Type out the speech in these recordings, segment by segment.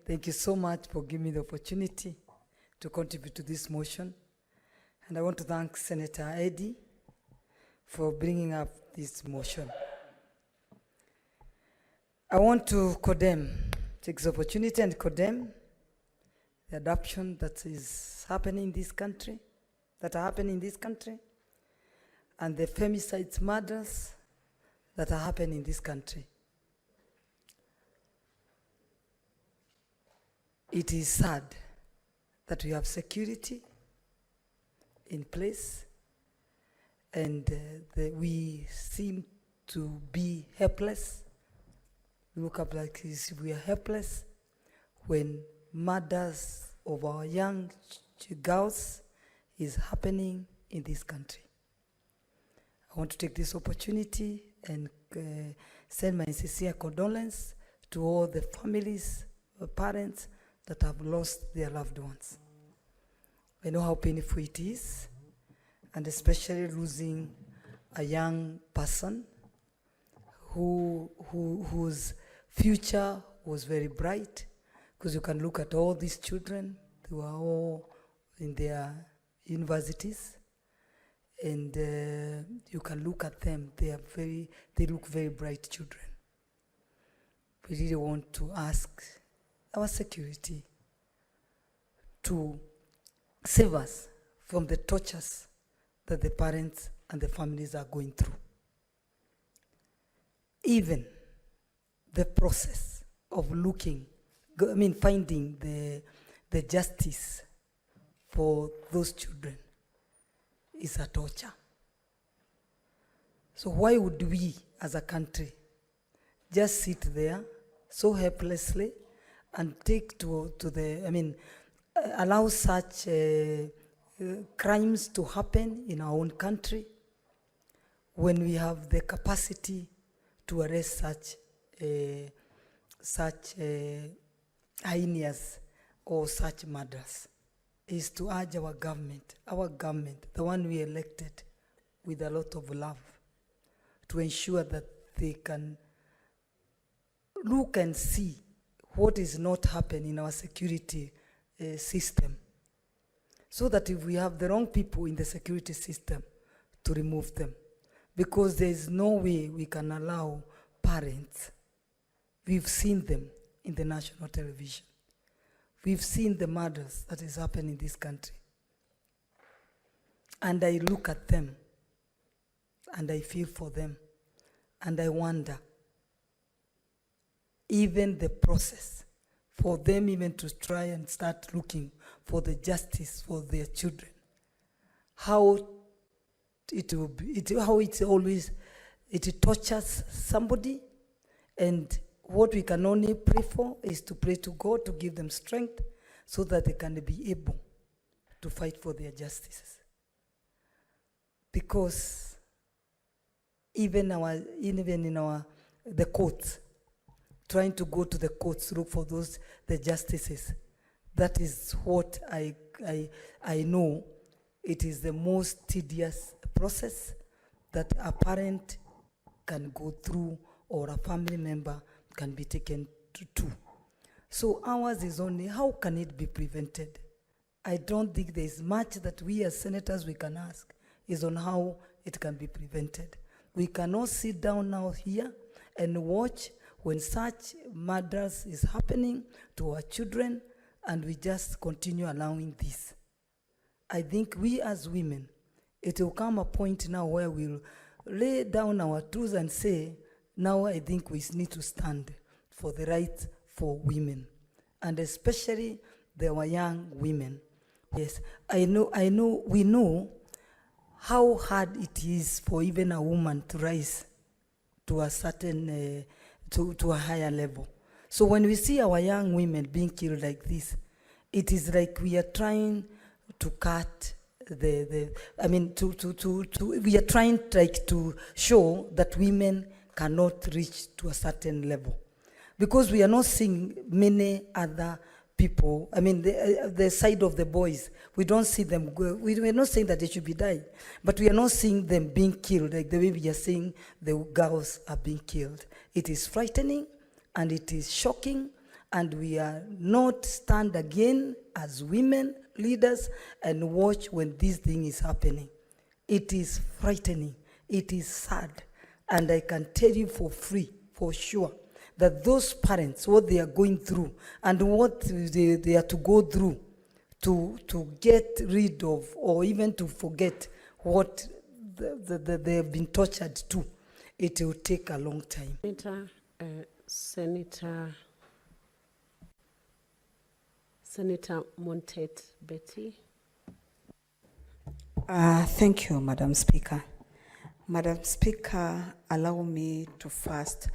Thank you so much for giving me the opportunity to contribute to this motion. And I want to thank Senator Eddie for bringing up this motion. I want to take this opportunity and condemn the adoption that is happening in this country, and the femicide murders that are happening in this country. It is sad that we have security in place and we seem to be helpless. We look up like this, we are helpless when murders of our young girls is happening in this country. I want to take this opportunity and send my sincere condolence to all the families, parents that have lost their loved ones. I know how painful it is, and especially losing a young person whose future was very bright, because you can look at all these children, they were all in their universities, and you can look at them, they look very bright children. We really want to ask our security to save us from the tortures that the parents and the families are going through. Even the process of finding the justice for those children is a torture. So why would we as a country just sit there so helplessly and allow such crimes to happen in our own country when we have the capacity to arrest such heinous or such murders? Is to urge our government, the one we elected with a lot of love, to ensure that they can look and see what is not happening in our security system, so that if we have the wrong people in the security system, to remove them. Because there is no way we can allow parents. We've seen them in the national television. We've seen the murders that is happening in this country. And I look at them, and I feel for them, and I wonder, even the process for them even to try and start looking for the justice for their children, how it tortures somebody. And what we can only pray for is to pray to God to give them strength so that they can be able to fight for their justices. Because even in the courts, trying to go to the courts to look for the justices, that is what I know. It is the most tedious process that a parent can go through or a family member can be taken to. So ours is only, how can it be prevented? I don't think there is much that we as senators we can ask, is on how it can be prevented. We cannot sit down now here and watch when such murders is happening to our children, and we just continue allowing this. I think we as women, it will come a point now where we'll lay down our tools and say, now I think we need to stand for the rights for women, and especially our young women. Yes, we know how hard it is for even a woman to rise to a certain, to a higher level. So when we see our young women being killed like this, it is like we are trying to cut we are trying to show that women cannot reach to a certain level, because we are not seeing many other people. The side of the boys, we don't see them go. We're not saying that they should be dying, but we are not seeing them being killed like the way we are seeing the girls are being killed. It is frightening, and it is shocking, and we are not stand again as women leaders and watch when this thing is happening. It is frightening. It is sad. And I can tell you for free, for sure, that those parents, what they are going through and what they are to go through to get rid of or even to forget what they have been tortured to, it will take a long time. Senator Montet Betty. Thank you, Madam Speaker. Madam Speaker, allow me to first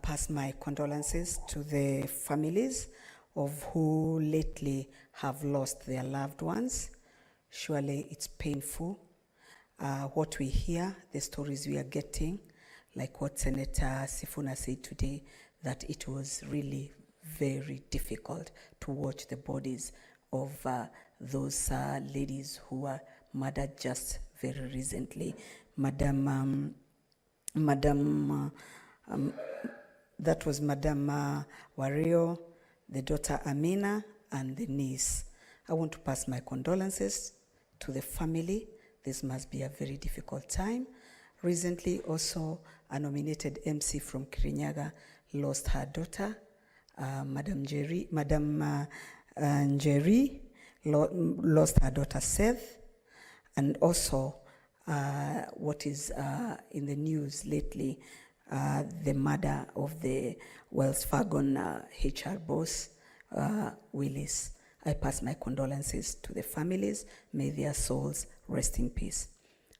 pass my condolences to the families of who lately have lost their loved ones. Surely it's painful. What we hear, the stories we are getting, like what Senator Sifuna said today, that it was really very difficult to watch the bodies of those ladies who were murdered just very recently. That was Madam Wario, the daughter Amina, and the niece. I want to pass my condolences to the family. This must be a very difficult time. Recently, also, a nominated MC from Kirinyaga lost her daughter, Madam Njeri lost her daughter Seth, and also what is in the news lately, the murder of the Wells Fargo HR boss, Willis. I pass my condolences to the families. May their souls rest in peace.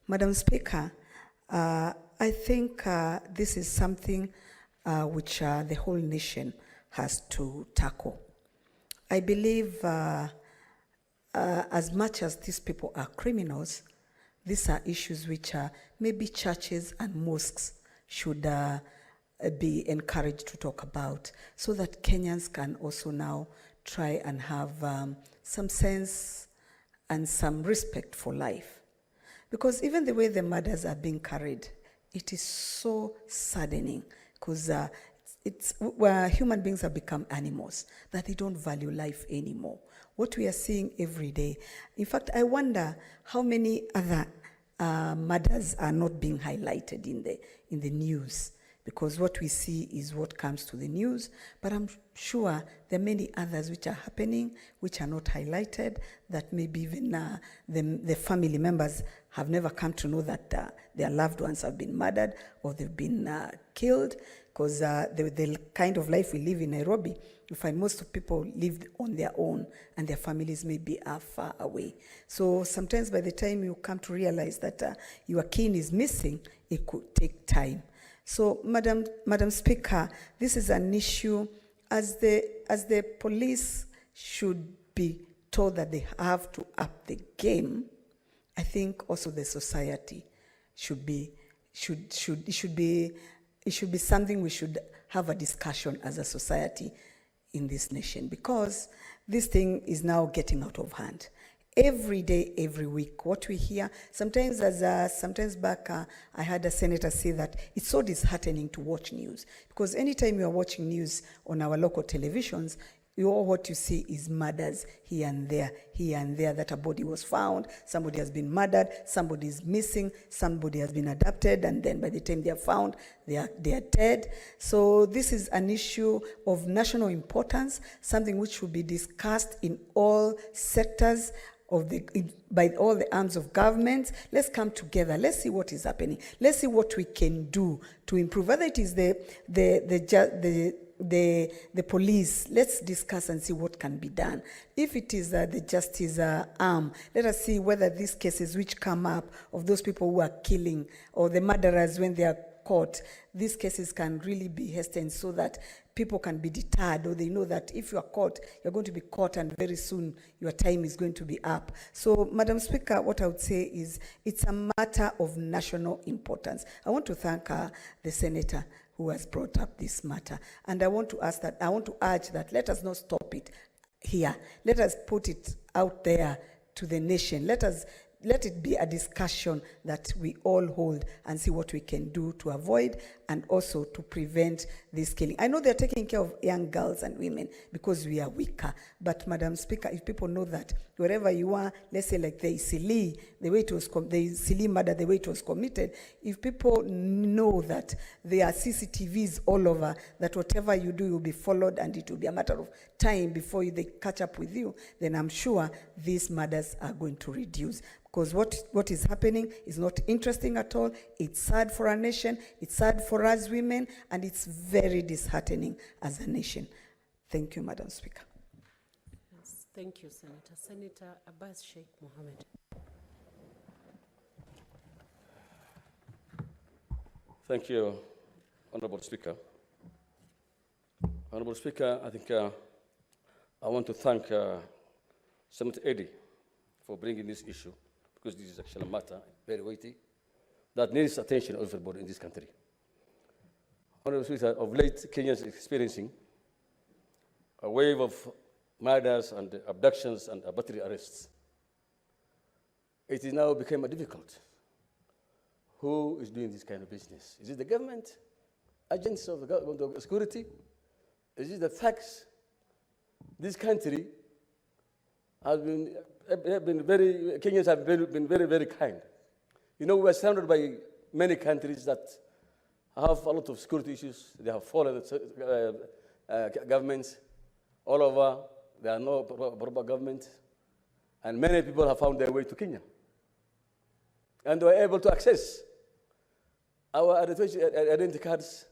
Madam Speaker, I think this is something which the whole nation has to tackle. I believe as much as these people are criminals, these are issues which maybe churches and mosques should be encouraged to talk about, so that Kenyans can also now try and have some sense and some respect for life. Because even the way the murders are being carried, it is so saddening, because it's where human beings have become animals, that they don't value life anymore. What we are seeing every day. In fact, I wonder how many other murders are not being highlighted in the news, because what we see is what comes to the news, but I'm sure there are many others which are happening, which are not highlighted, that maybe even the family members have never come to know that their loved ones have been murdered or they've been killed, because the kind of life we live in Nairobi, you find most of people live on their own and their families maybe are far away. So sometimes by the time you come to realize that your kin is missing, it could take time. So, Madam Speaker, this is an issue as the police should be told that they have to up the game. I think also the society should be something we should have a discussion as a society in this nation, because this thing is now getting out of hand. Every day, every week, what we hear, sometimes sometimes back, I had a senator say that it's so disheartening to watch news, because anytime you are watching news on our local televisions, what you see is murders here and there, that a body was found, somebody has been murdered, somebody is missing, somebody has been abducted, and then by the time they are found, they are dead. So this is an issue of national importance, something which should be discussed in all sectors by all the arms of government. Let's come together. Let's see what is happening. Let's see what we can do to improve. Whether it is the police, let's discuss and see what can be done. If it is the justice arm, let us see whether these cases which come up of those people who are killing or the murderers when they are caught, these cases can really be hastened so that people can be deterred, or they know that if you are caught, you're going to be caught and very soon your time is going to be up. So, Madam Speaker, what I would say is it's a matter of national importance. I want to thank the senator who has brought up this matter. And I want to urge that let us not stop it here. Let us put it out there to the nation. Let us let it be a discussion that we all hold and see what we can do to avoid and also to prevent this killing. I know they're taking care of young girls and women because we are weaker, but Madam Speaker, if people know that wherever you are, let's say like the Isili, the way it was the Isili murder, the way it was committed, if people know that there are CCTVs all over, that whatever you do will be followed and it will be a matter of time before they catch up with you, then I'm sure these murders are going to reduce. Because what is happening is not interesting at all. It's sad for our nation, it's sad for us women, and it's very disheartening as a nation. Thank you, Madam Speaker. Yes, thank you, Senator. Senator Abbas Sheikh Mohammed. Thank you, Honorable Speaker. Honorable Speaker, I think I want to thank Senator Eddy for bringing this issue, because this is actually a matter, very weighty, that needs attention of everybody in this country. Honorable Speaker, of late, Kenya is experiencing a wave of murders and abductions and arbitrary arrests. It is now become difficult. Who is doing this kind of business? Is it the government, agents of the government of security? Is it the thugs? This country has been very, Kenyans have been very, very kind. You know, we are surrounded by many countries that have a lot of security issues. They have fallen governments all over. There are no proper government. And many people have found their way to Kenya. And they were able to access our identity cards,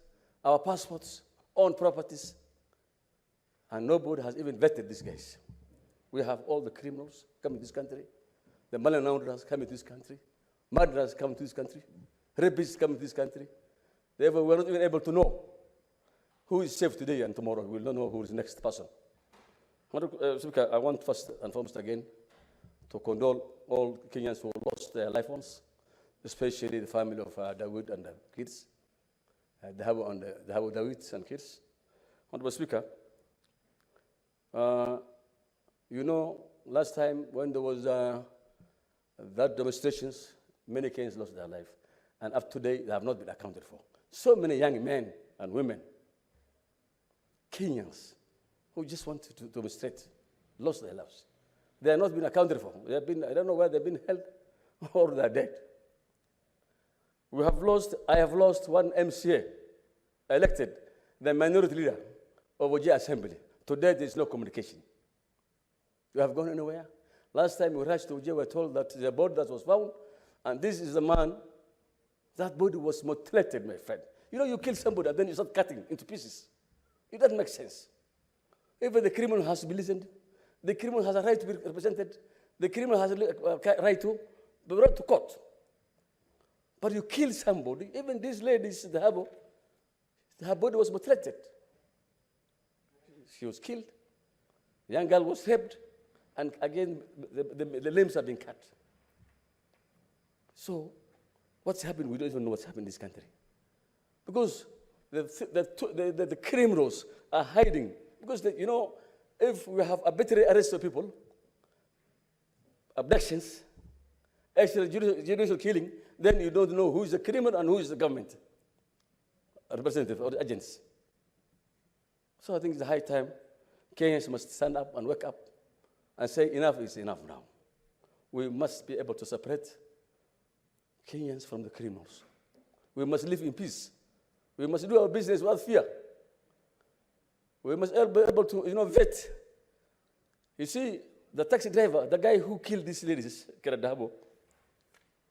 our passports, own properties. And nobody has even vetted these guys. We have all the criminals coming to this country. The money launderers coming to this country. Murderers coming to this country. Rapists coming to this country. Therefore, we're not even able to know who is safe today and tomorrow. We will not know who is the next person. Speaker, I want first and foremost again to condole all Kenyans who lost their loved ones, especially the family of Dawood and the kids, Dahabo and Dahabo Dawood and kids. Honorable Speaker, you know, last time when there was that demonstrations, many Kenyans lost their life. And up to date, they have not been accounted for. So many young men and women, Kenyans, who just wanted to demonstrate, lost their lives. They have not been accounted for. They have been, I don't know where they've been held or they're dead. I have lost one MCA, elected, the minority leader of OJ Assembly. Today, there is no communication. You have gone anywhere? Last time we rushed to OJ, we were told that the body that was found, and this is the man, that body was mutilated, my friend. You know, you kill somebody and then you start cutting into pieces. It doesn't make sense. Even the criminal has to be listened. The criminal has a right to be represented. The criminal has a right to be brought to court. But you kill somebody, even this lady, her body was mutilated. She was killed. The young girl was raped. And again, the limbs have been cut. So, what's happened? We don't even know what's happened in this country. Because the criminals are hiding. Because, you know, if we have arbitrary arrest of people, abductions, extrajudicial killing, then you don't know who is the criminal and who is the government representative or the agents. So I think it's high time Kenyans must stand up and wake up and say enough is enough now. We must be able to separate Kenyans from the criminals. We must live in peace. We must do our business without fear. We must be able to, vet. You see, the taxi driver, the guy who killed these ladies, Keradabo,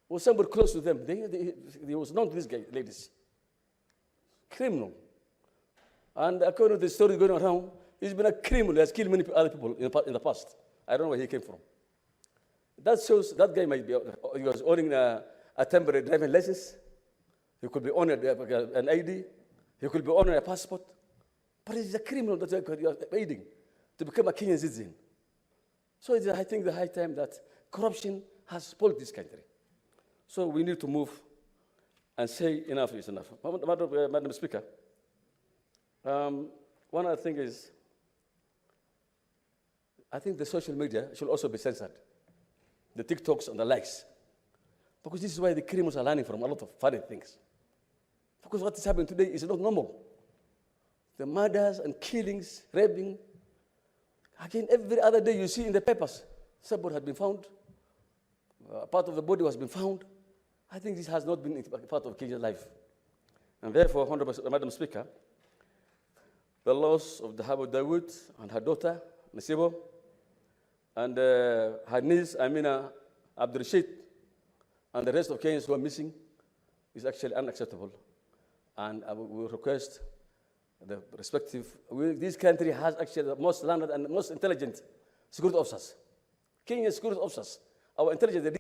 was somebody close to them. He was known to these ladies. Criminal. And according to the story going around, he's been a criminal. He has killed many other people in the past. I don't know where he came from. That shows that guy might be, he was owning a temporary driving license. He could be owning an ID. He could be owning a passport. But he's a criminal that you are aiding to become a Kenyan citizen. So I think the high time that corruption has spoiled this country. So we need to move and say enough is enough. Madam Speaker, one other thing is, I think the social media should also be censored. the TikToks and the likes. Because this is why the criminals are learning from a lot of funny things. Because what is happening today is not normal. The murders and killings, raping. Again, every other day you see in the papers, somebody had been found, part of the body has been found. I think this has not been part of Kenya's life. And therefore, Honorable Madam Speaker, the loss of the Habo Dawood and her daughter, Nasibo, and her niece, Amina Abdurrashid, and the rest of Kenyans who are missing is actually unacceptable. And I will request the respective, this country has actually the most learned and most intelligent security officers. Kenyan security officers, our intelligence,